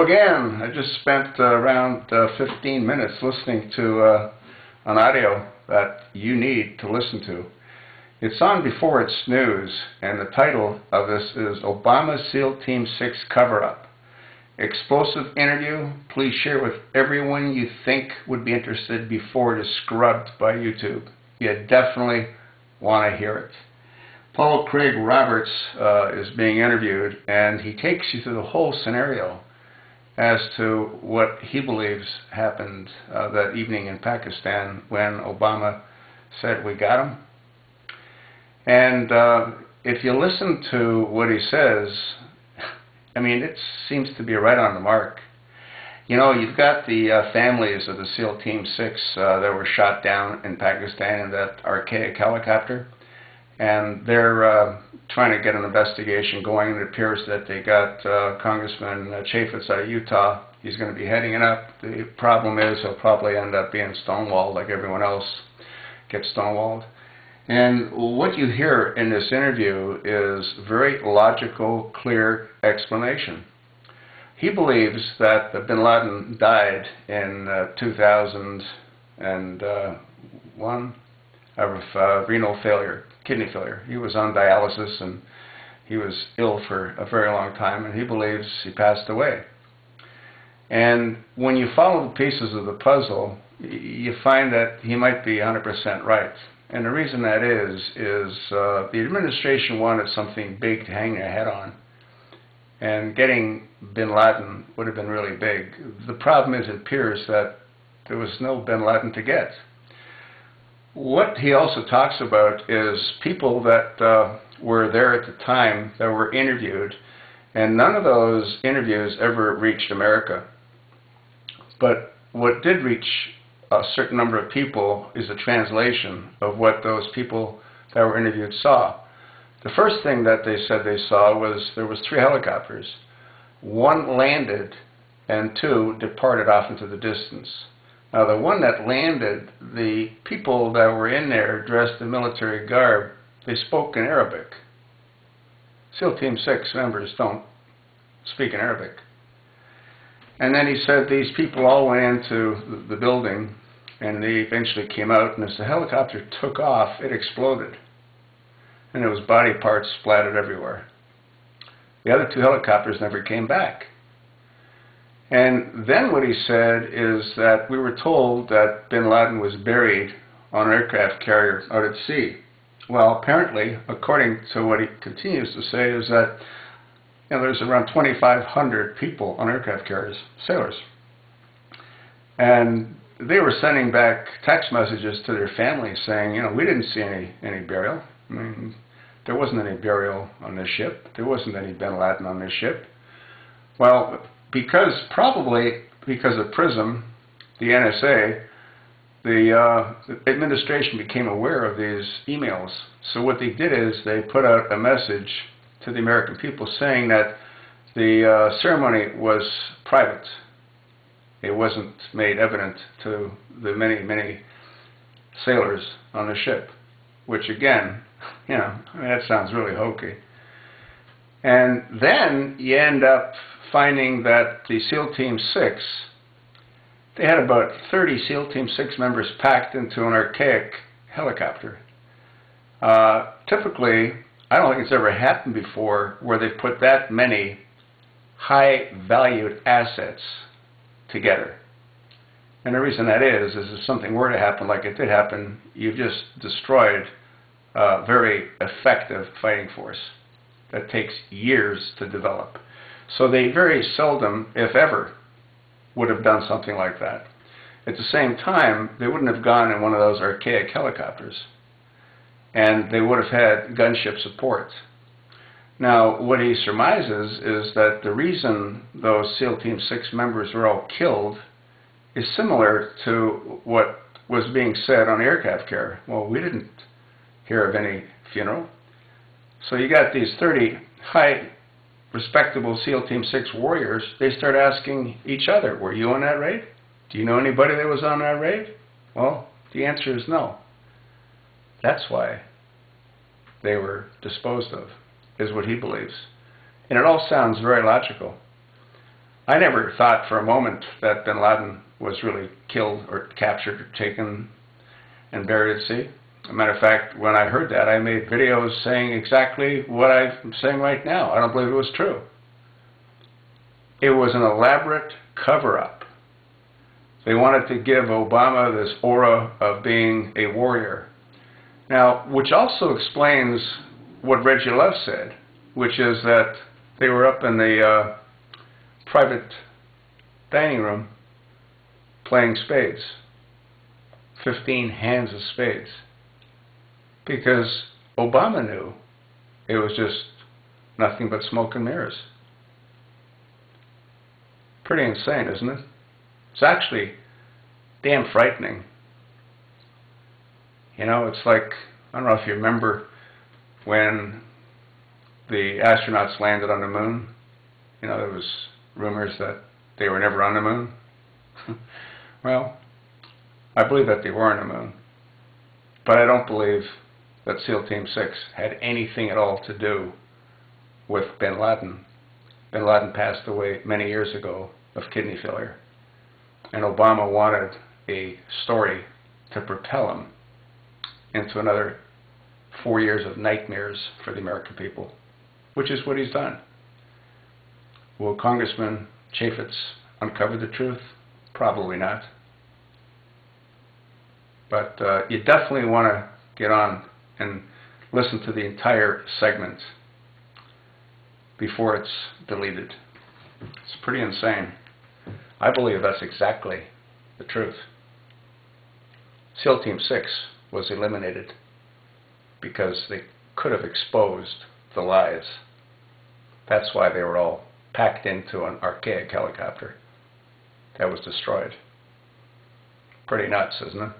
Again, I just spent around 15 minutes listening to an audio that you need to listen to. It's on before it's news, and the title of this is Obama SEAL Team 6 Cover-Up. Explosive interview. Please share with everyone you think would be interested before it is scrubbed by YouTube. You definitely want to hear it. Paul Craig Roberts is being interviewed, and he takes you through the whole scenario as to what he believes happened that evening in Pakistan when Obama said, "We got him." And if you listen to what he says, I mean, it seems to be right on the mark. You know, you've got the families of the SEAL Team 6 that were shot down in Pakistan in that archaic helicopter, and they're trying to get an investigation going. It appears that they got Congressman Chaffetz out of Utah. He's going to be heading it up. The problem is he'll probably end up being stonewalled like everyone else gets stonewalled. And what you hear in this interview is very logical, clear explanation. He believes that bin-Laden died in 2001 of renal failure, kidney failure. He was on dialysis and he was ill for a very long time, and he believes he passed away. And when you follow the pieces of the puzzle, you find that he might be 100% right. And the reason that is the administration wanted something big to hang their head on. And getting bin-Laden would have been really big. The problem is it appears that there was no bin-Laden to get. What he also talks about is people that were there at the time that were interviewed, and none of those interviews ever reached America. But what did reach a certain number of people is a translation of what those people that were interviewed saw. The first thing that they said they saw was there was 3 helicopters. 1 landed and 2 departed off into the distance. Now the one that landed, the people that were in there dressed in military garb, they spoke in Arabic. SEAL Team 6 members don't speak in Arabic. And then he said these people all went into the building, and they eventually came out, and as the helicopter took off, it exploded. And there was body parts splattered everywhere. The other 2 helicopters never came back. And then what he said is that we were told that bin-Laden was buried on an aircraft carrier out at sea. Well, apparently, according to what he continues to say, is that there's around 2,500 people on aircraft carriers, sailors. And they were sending back text messages to their families saying, we didn't see any burial. I mean, there wasn't any burial on this ship. There wasn't any bin-Laden on this ship. Well, probably because of PRISM, the NSA, the administration became aware of these emails. So what they did is they put out a message to the American people saying that the ceremony was private. It wasn't made evident to the many, many sailors on the ship, which again, that sounds really hokey. And then you end up finding that the SEAL Team 6, they had about 30 SEAL Team 6 members packed into an archaic helicopter. Typically, I don't think it's ever happened before where they've put that many high-valued assets together. And the reason that is if something were to happen like it did happen, you've just destroyed a very effective fighting force that takes years to develop. So they very seldom, if ever, would have done something like that. At the same time, they wouldn't have gone in one of those archaic helicopters, and they would have had gunship support. Now, what he surmises is that the reason those SEAL Team 6 members were all killed is similar to what was being said on the aircraft carrier. Well, we didn't hear of any funeral. So you got these 30 high respectable SEAL Team 6 warriors. They start asking each other, were you on that raid? Do you know anybody that was on that raid? Well, the answer is no. That's why they were disposed of, is what he believes. And it all sounds very logical. I never thought for a moment that bin Laden was really killed or captured or taken and buried at sea. As a matter of fact, when I heard that, I made videos saying exactly what I'm saying right now. I don't believe it was true. It was an elaborate cover-up. They wanted to give Obama this aura of being a warrior. Now, which also explains what Reggie Love said, which is that they were up in the private dining room playing spades. 15 hands of spades. Because Obama knew it was just nothing but smoke and mirrors. Pretty insane, isn't it? It's actually damn frightening. You know, it's like, I don't know if you remember when the astronauts landed on the moon. You know, there was rumors that they were never on the moon. Well, I believe that they were on the moon. But I don't believe that SEAL Team 6 had anything at all to do with bin Laden. Bin Laden passed away many years ago of kidney failure. And Obama wanted a story to propel him into another 4 years of nightmares for the American people, which is what he's done. Will Congressman Chaffetz uncover the truth? Probably not. But you definitely want to get on and listen to the entire segment before it's deleted. It's pretty insane. I believe that's exactly the truth. SEAL Team 6 was eliminated because they could have exposed the lies. That's why they were all packed into an archaic helicopter that was destroyed. Pretty nuts, isn't it?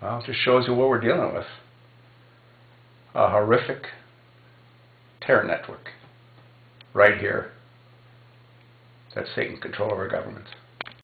Well, it just shows you what we're dealing with. A horrific terror network right here that's taking control of our government.